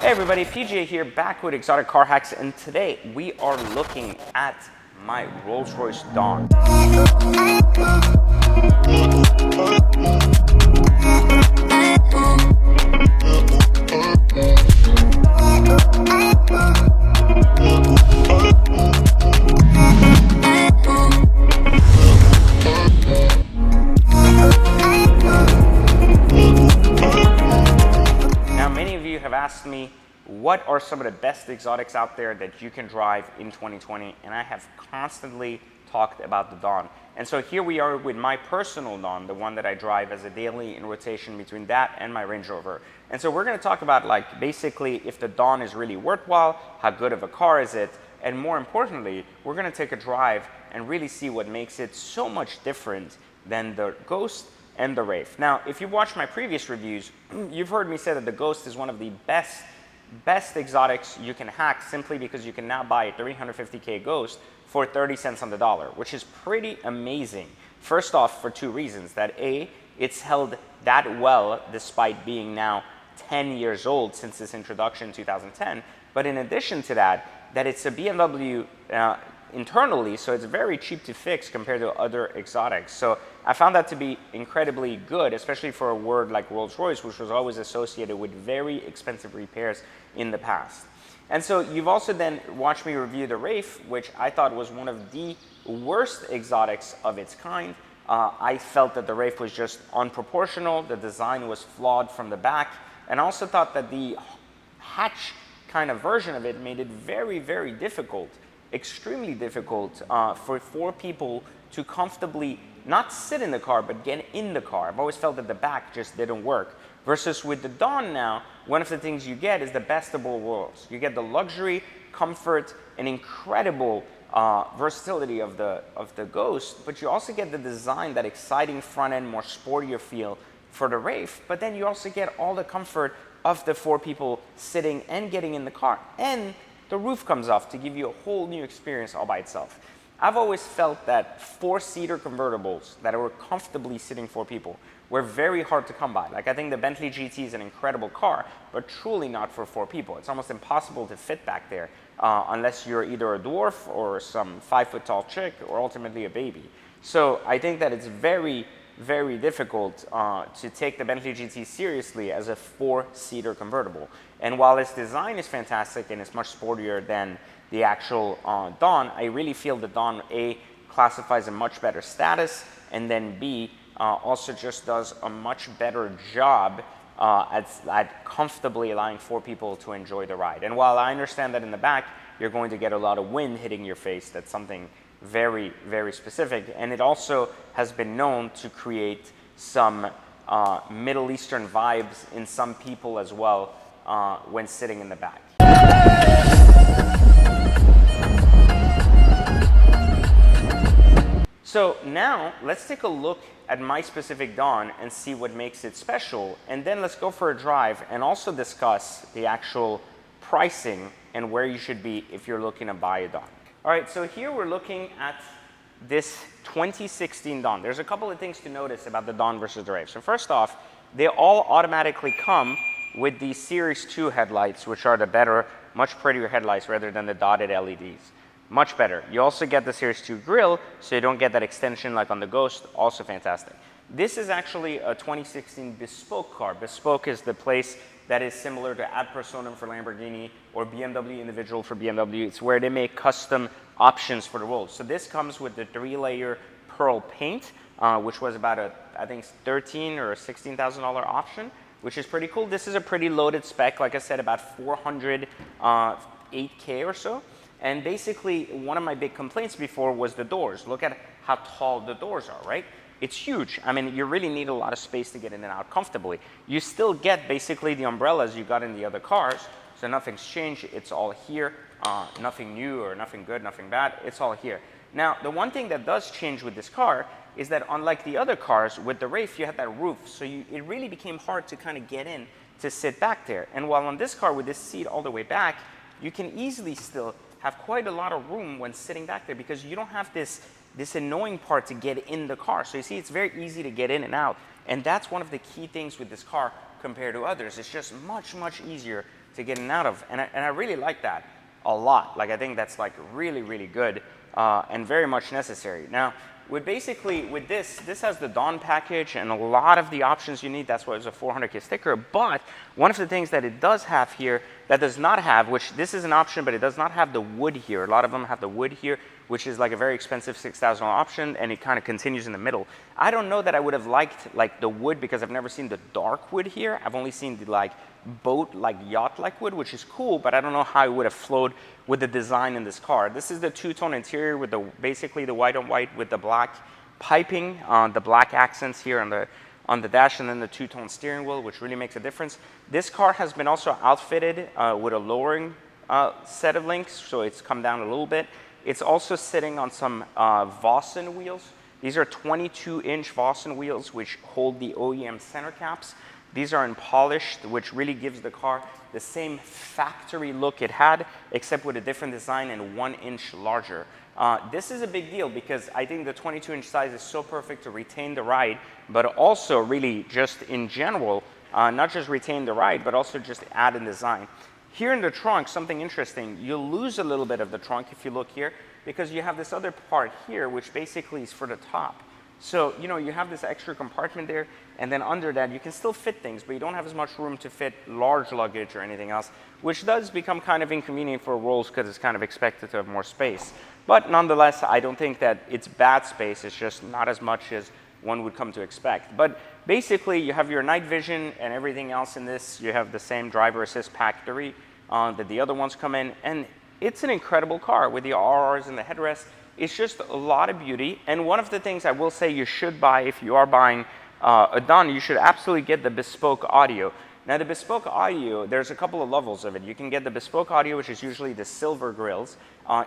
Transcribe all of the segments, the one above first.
Hey everybody, PJ here, back with Exotic Car Hacks, and today we are looking at my Rolls Royce Dawn. Asked me what are some of the best exotics out there that you can drive in 2020, and I have constantly talked about the Dawn. And so here we are with my personal Dawn, the one that I drive as a daily in rotation between that and my Range Rover. And so we're going to talk about, like, basically if the Dawn is really worthwhile, how good of a car is it, and more importantly, we're going to take a drive and really see what makes it so much different than the Ghost and the Wraith. Now, if you've watched my previous reviews, you've heard me say that the Ghost is one of the best exotics you can hack, simply because you can now buy a $350K Ghost for 30 cents on the dollar, which is pretty amazing. First off, for two reasons: that A, it's held that well despite being now 10 years old since its introduction in 2010, but in addition to that, that it's a BMW internally, so it's very cheap to fix compared to other exotics. So I found that to be incredibly good, especially for a word like Rolls-Royce, which was always associated with very expensive repairs in the past. And so you've also then watched me review the Wraith, which I thought was one of the worst exotics of its kind. I felt that the Wraith was just unproportional, the design was flawed from the back, and I also thought that the hatch kind of version of it made it very, very difficult, extremely difficult for four people to comfortably not sit in the car, but get in the car. I've always felt that the back just didn't work. Versus with the Dawn now, one of the things you get is the best of both worlds. You get the luxury, comfort, and incredible versatility of the Ghost, but you also get the design, that exciting front end, more sportier feel for the Wraith, but then you also get all the comfort of the four people sitting and getting in the car. And the roof comes off to give you a whole new experience all by itself. I've always felt that four-seater convertibles that were comfortably sitting four people were very hard to come by. Like, I think the Bentley GT is an incredible car, but truly not for four people. It's almost impossible to fit back there unless you're either a dwarf or some 5-foot-tall chick, or ultimately a baby. So I think that it's very, very difficult to take the Bentley GT seriously as a four-seater convertible. And while its design is fantastic and it's much sportier than the actual Dawn, I really feel the Dawn, A, classifies a much better status, and then B, also just does a much better job at comfortably allowing four people to enjoy the ride. And while I understand that in the back you're going to get a lot of wind hitting your face, that's something very, very specific, and it also has been known to create some Middle Eastern vibes in some people as well when sitting in the back. So now let's take a look at my specific Dawn and see what makes it special, and then let's go for a drive and also discuss the actual pricing and where you should be if you're looking to buy a Dawn. All right, so here we're looking at this 2016 Dawn. There's a couple of things to notice about the Dawn versus the Wraith. So first off, they all automatically come with the Series 2 headlights, which are the better, much prettier headlights rather than the dotted LEDs. Much better. You also get the Series 2 grille, so you don't get that extension like on the Ghost. Also fantastic. This is actually a 2016 Bespoke car. Bespoke is the place that is similar to Ad Personam for Lamborghini or BMW Individual for BMW. It's where they make custom options for the Rolls. So this comes with the 3-layer pearl paint, which was about I think $13,000 or $16,000 option, which is pretty cool. This is a pretty loaded spec, like I said, about 408K or so. And basically, one of my big complaints before was the doors. Look at how tall the doors are, right? It's huge. I mean, you really need a lot of space to get in and out comfortably. You still get basically the umbrellas you got in the other cars, so nothing's changed. It's all here. Nothing new or nothing good, nothing bad. It's all here. Now, the one thing that does change with this car is that unlike the other cars, with the Wraith, you had that roof, so it really became hard to kind of get in to sit back there. And while on this car, with this seat all the way back, you can easily still have quite a lot of room when sitting back there, because you don't have this annoying part to get in the car. So you see, it's very easy to get in and out. And that's one of the key things with this car compared to others. It's just much, much easier to get in and out of. And I really like that a lot. Like, I think that's like really, really good and very much necessary. Now, with this has the Dawn package and a lot of the options you need. That's why it's a 400K sticker. But one of the things that it does have here that does not have, which this is an option, but it does not have the wood here. A lot of them have the wood here, which is like a very expensive $6,000 option, and it kind of continues in the middle. I don't know that I would have liked like the wood because I've never seen the dark wood here. I've only seen the like boat, like yacht-like wood, which is cool, but I don't know how it would have flowed with the design in this car. This is the two-tone interior with the basically the white on white with the black piping, the black accents here on the dash, and then the two-tone steering wheel, which really makes a difference. This car has been also outfitted with a lowering set of links, so it's come down a little bit. It's also sitting on some Vossen wheels. These are 22-inch Vossen wheels, which hold the OEM center caps. These are in polished, which really gives the car the same factory look it had, except with a different design and 1 inch larger. This is a big deal because I think the 22-inch size is so perfect to retain the ride, but also really just in general, not just retain the ride, but also just add in design. Here in the trunk, something interesting, you'll lose a little bit of the trunk if you look here, because you have this other part here, which basically is for the top. So, you know, you have this extra compartment there, and then under that you can still fit things, but you don't have as much room to fit large luggage or anything else, which does become kind of inconvenient for Rolls because it's kind of expected to have more space. But nonetheless, I don't think that it's bad space, it's just not as much as one would come to expect. But basically, you have your night vision and everything else in this. You have the same driver assist pack 3 that the other ones come in, and it's an incredible car with the RRs and the headrest. It's just a lot of beauty. And one of the things I will say you should buy if you are buying a Dawn, you should absolutely get the Bespoke audio. Now, the Bespoke audio, there's a couple of levels of it. You can get the Bespoke audio, which is usually the silver grills,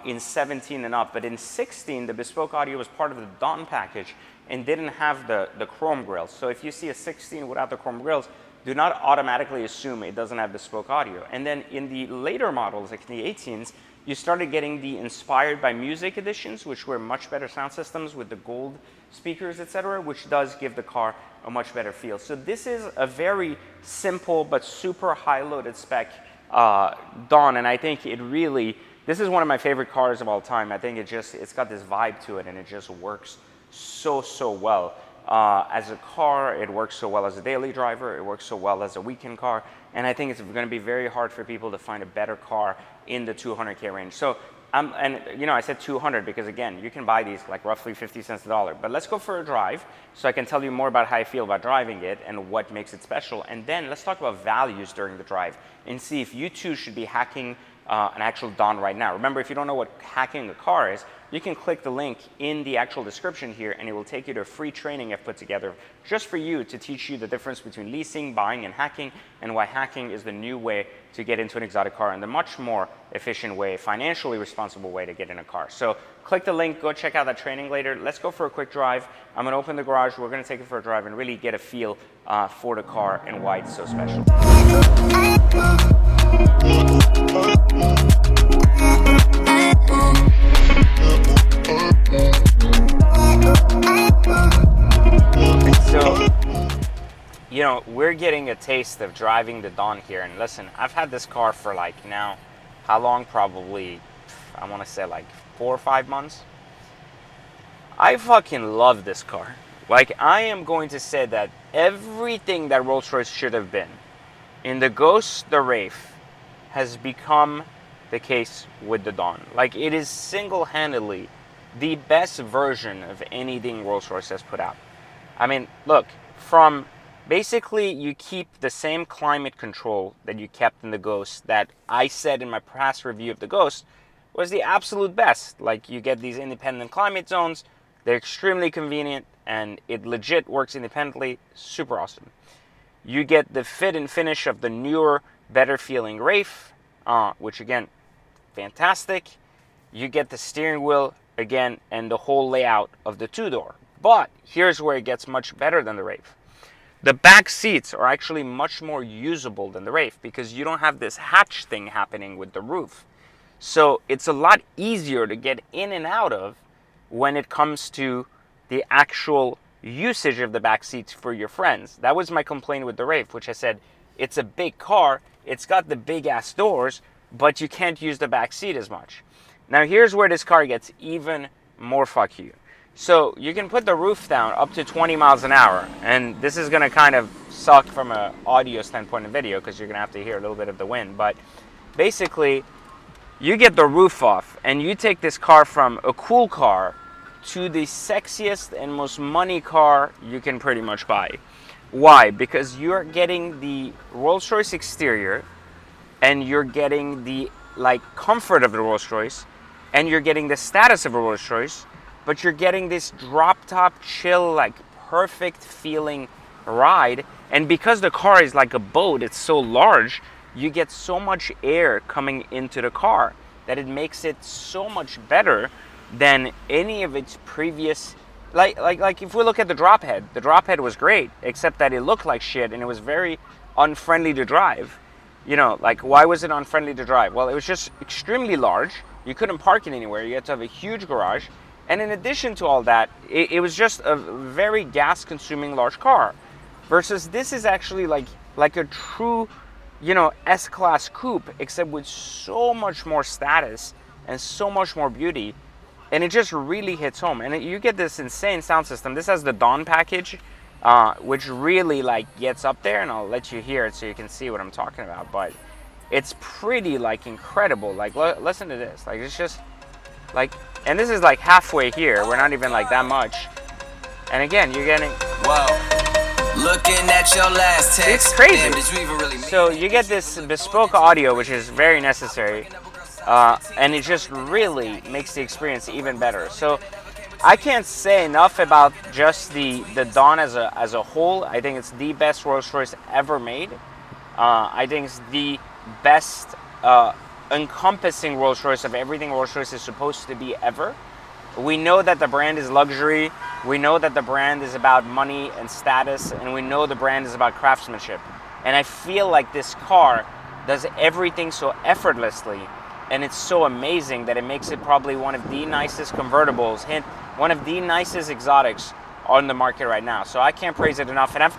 in 17 and up. But in 16, the Bespoke audio was part of the Dawn package and didn't have the chrome grills. So if you see a 16 without the chrome grills, do not automatically assume it doesn't have Bespoke audio. And then in the later models, like the 18s, you started getting the Inspired by Music editions, which were much better sound systems with the gold speakers, etc., which does give the car a much better feel. So this is a very simple but super high-loaded spec Dawn, and I think it really, this is one of my favorite cars of all time. I think it's got this vibe to it, and it just works so well. As a car, it works so well as a daily driver, it works so well as a weekend car, and I think it's going to be very hard for people to find a better car in the 200K range. So, and you know, I said 200 because again, you can buy these like roughly 50 cents a dollar, but let's go for a drive so I can tell you more about how I feel about driving it and what makes it special. And then let's talk about values during the drive and see if you too should be hacking an actual Dawn right now. Remember, if you don't know what hacking a car is, you can click the link in the actual description here and it will take you to a free training I've put together just for you to teach you the difference between leasing, buying, and hacking, and why hacking is the new way to get into an exotic car and the much more efficient way, financially responsible way to get in a car. So click the link, go check out that training later. Let's go for a quick drive. I'm gonna open the garage, we're gonna take it for a drive and really get a feel for the car and why it's so special. So, you know, we're getting a taste of driving the Dawn here, and listen, I've had this car for like now, how long? Probably, I want to say like 4 or 5 months. I fucking love this car. Like, I am going to say that everything that Rolls-Royce should have been in the Ghost, the Wraith, has become the case with the Dawn. Like, it is single-handedly the best version of anything Rolls-Royce has put out. I mean, look, from basically you keep the same climate control that you kept in the Ghost that I said in my past review of the Ghost was the absolute best. Like, you get these independent climate zones, they're extremely convenient, and it legit works independently, super awesome. You get the fit and finish of the newer, better feeling Wraith, which again, fantastic. You get the steering wheel again and the whole layout of the two-door. But here's where it gets much better than the Wraith. The back seats are actually much more usable than the Wraith because you don't have this hatch thing happening with the roof. So it's a lot easier to get in and out of when it comes to the actual usage of the back seats for your friends. That was my complaint with the Wraith, which I said, it's a big car, It's got the big ass doors, but you can't use the back seat as much. Now here's where this car gets even more fuck you. So you can put the roof down up to 20 miles an hour, and this is going to kind of suck from an audio standpoint in video because you're going to have to hear a little bit of the wind, but basically you get the roof off and you take this car from a cool car to the sexiest and most money car you can pretty much buy. Why? Because you're getting the Rolls Royce exterior, and you're getting the comfort of the Rolls Royce, and you're getting the status of a Rolls Royce, but you're getting this drop top chill, perfect feeling ride. And because the car is like a boat, it's so large, you get so much air coming into the car that it makes it so much better than any of its previous. Like if we look at the drop head was great, except that it looked like shit and it was very unfriendly to drive. Why was it unfriendly to drive? Well, it was just extremely large. You couldn't park it anywhere. You had to have a huge garage. And in addition to all that, it was just a very gas-consuming large car. Versus this is actually like a true, S-Class coupe, except with so much more status and so much more beauty. And it just really hits home. And you get this insane sound system. This has the Dawn package, which really gets up there. And I'll let you hear it so you can see what I'm talking about. But it's pretty incredible. Listen to this. It's just and this is halfway here. We're not even that much. And again, you're getting. Whoa. Looking at your last text. It's crazy. So you get this bespoke audio, which is very necessary. And it just really makes the experience even better. So I can't say enough about just the Dawn as a whole. I think it's the best Rolls Royce ever made. I think it's the best encompassing Rolls Royce of everything Rolls Royce is supposed to be ever. We know that the brand is luxury. We know that the brand is about money and status, and we know the brand is about craftsmanship. And I feel like this car does everything so effortlessly, and it's so amazing that it makes it probably one of the nicest convertibles, one of the nicest exotics on the market right now. So I can't praise it enough. And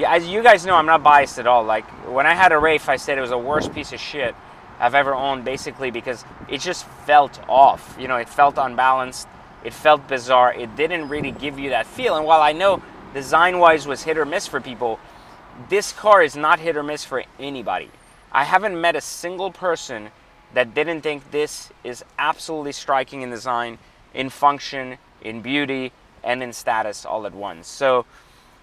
as you guys know, I'm not biased at all. When I had a Wraith, I said it was the worst piece of shit I've ever owned, basically because it just felt off. It felt unbalanced. It felt bizarre. It didn't really give you that feel. And while I know design-wise was hit or miss for people, this car is not hit or miss for anybody. I haven't met a single person that didn't think this is absolutely striking in design, in function, in beauty, and in status all at once. So,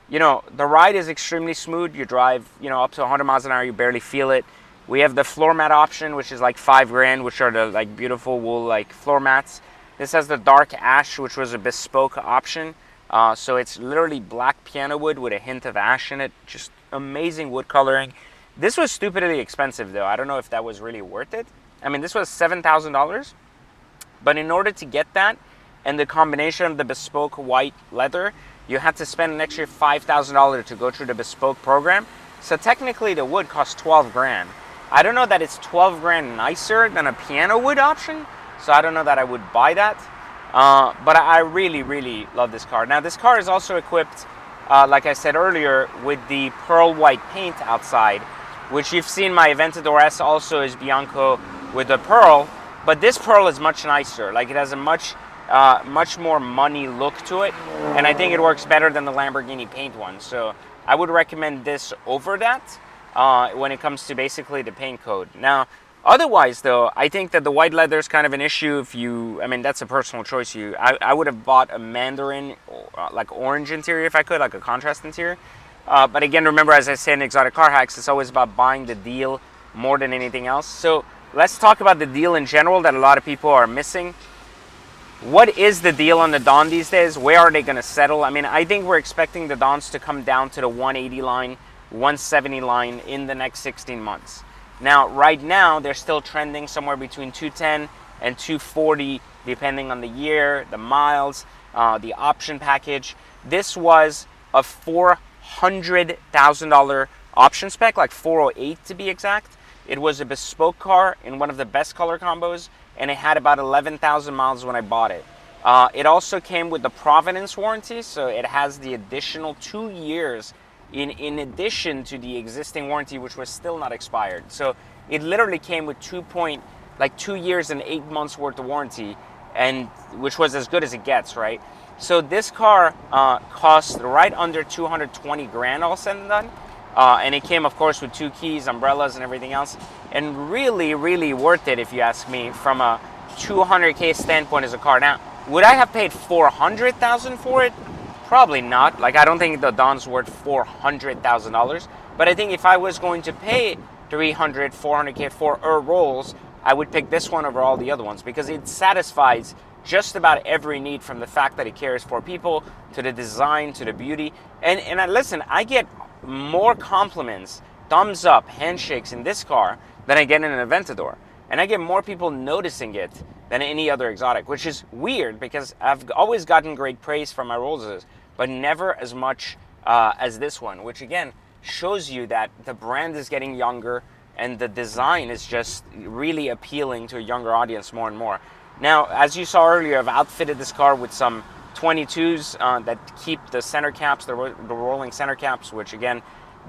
the ride is extremely smooth. You drive, up to 100 miles an hour, you barely feel it. We have the floor mat option, which is $5,000, which are the beautiful wool floor mats. This has the dark ash, which was a bespoke option. So it's literally black piano wood with a hint of ash in it. Just amazing wood coloring. This was stupidly expensive though. I don't know if that was really worth it. I mean, this was $7,000. But in order to get that and the combination of the bespoke white leather, you had to spend an extra $5,000 to go through the bespoke program. So technically the wood cost $12,000. I don't know that it's $12,000 nicer than a piano wood option. So I don't know that I would buy that, but I really, really love this car. Now, this car is also equipped, like I said earlier, with the pearl white paint outside, which you've seen my Aventador S also is Bianco with the pearl, but this pearl is much nicer. It has a much more money look to it, and I think it works better than the Lamborghini paint one. So I would recommend this over that when it comes to basically the paint code. Now, otherwise, though, I think that the white leather is kind of an issue that's a personal choice. I would have bought a mandarin, orange interior if I could, a contrast interior. But again, remember, as I say in Exotic Car Hacks, it's always about buying the deal more than anything else. So let's talk about the deal in general that a lot of people are missing. What is the deal on the Dawn these days? Where are they going to settle? I mean, I think we're expecting the Dawns to come down to the 180 line, 170 line in the next 16 months. Now, right now, they're still trending somewhere between 210 and 240, depending on the year, the miles, the option package. This was a $400,000 option spec, 408 to be exact. It was a bespoke car in one of the best color combos, and it had about 11,000 miles when I bought it. It also came with the provenance warranty, so it has the additional 2 years in addition to the existing warranty, which was still not expired. So it literally came with 2 years and 8 months worth of warranty, and which was as good as it gets, right? So this car cost right under 220 grand all said and done. And it came, of course, with 2 keys, umbrellas, and everything else. And really, really worth it, if you ask me, from a 200K standpoint as a car. Now, would I have paid $400,000 for it? Probably not. Like, I don't think the Dawn's worth $400,000. But I think if I was going to pay 300, 400K for a Rolls, I would pick this one over all the other ones, because it satisfies just about every need, from the fact that it cares for people, to the design, to the beauty. And listen, I get more compliments, thumbs up, handshakes in this car than I get in an Aventador. And I get more people noticing it than any other exotic, which is weird, because I've always gotten great praise from my Rollses, but never as much as this one, which again shows you that the brand is getting younger and the design is just really appealing to a younger audience more and more. Now, as you saw earlier, I've outfitted this car with some 22s that keep the center caps, the rolling center caps, which again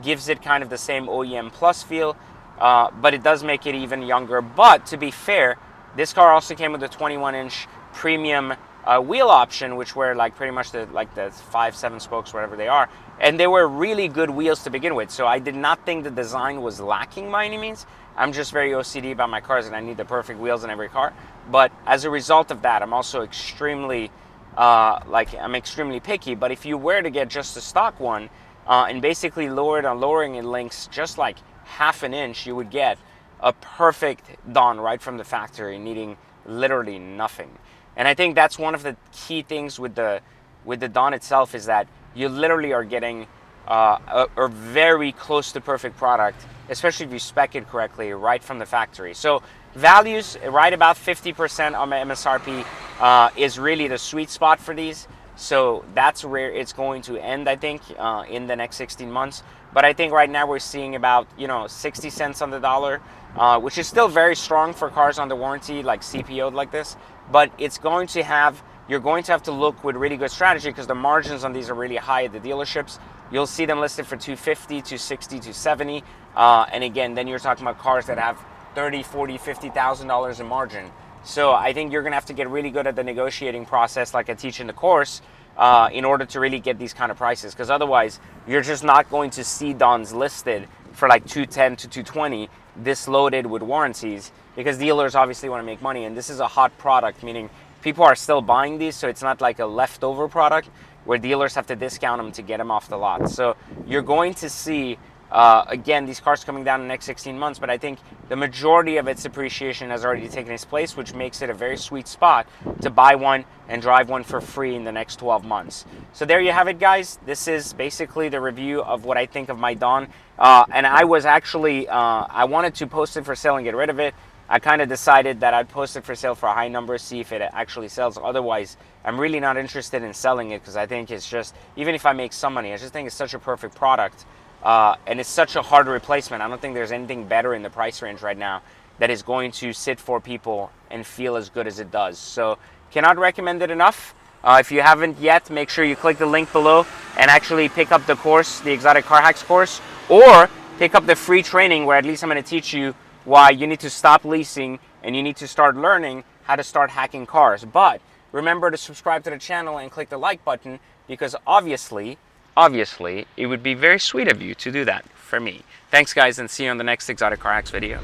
gives it kind of the same OEM Plus feel, but it does make it even younger. But to be fair, this car also came with a 21-inch premium wheel option, which were like pretty much the 5-7 spokes, whatever they are, and they were really good wheels to begin with. So I did not think the design was lacking by any means. I'm just very OCD about my cars, and I need the perfect wheels in every car. But as a result of that, I'm also extremely I'm extremely picky. But if you were to get just a stock one and basically lower it on lowering in links just like half an inch, you would get a perfect Dawn right from the factory, needing literally nothing. And I think that's one of the key things with the Dawn itself, is that you literally are getting a very close to perfect product, especially if you spec it correctly right from the factory. So values right about 50% on my MSRP is really the sweet spot for these. So that's where it's going to end, I think, in the next 16 months. But I think right now we're seeing about 60 cents on the dollar, which is still very strong for cars under warranty, like CPO'd like this. But you're going to have to look with really good strategy, because the margins on these are really high at the dealerships. You'll see them listed for $250, $260, $270. And again, then you're talking about cars that have $30,000, $40,000, $50,000 in margin. So I think you're going to have to get really good at the negotiating process, like I teach in the course, in order to really get these kind of prices. Because otherwise, you're just not going to see Dawns listed for like $210 to $220, this loaded with warranties, because dealers obviously want to make money. And this is a hot product, meaning people are still buying these, so it's not like a leftover product where dealers have to discount them to get them off the lot. So you're going to see, again, these cars coming down in the next 16 months, but I think the majority of its appreciation has already taken its place, which makes it a very sweet spot to buy one and drive one for free in the next 12 months. So there you have it, guys. This is basically the review of what I think of my Dawn. And I was actually, I wanted to post it for sale and get rid of it. I kind of decided that I'd post it for sale for a high number, see if it actually sells. Otherwise, I'm really not interested in selling it, because I think it's just, even if I make some money, I just think it's such a perfect product. And it's such a hard replacement. I don't think there's anything better in the price range right now that is going to sit for people and feel as good as it does. So cannot recommend it enough. If you haven't yet, make sure you click the link below and actually pick up the course, the Exotic Car Hacks course, or pick up the free training where at least I'm going to teach you why you need to stop leasing and you need to start learning how to start hacking cars. But remember to subscribe to the channel and click the like button, because obviously, it would be very sweet of you to do that for me. Thanks, guys, and see you on the next Exotic Car Hacks video.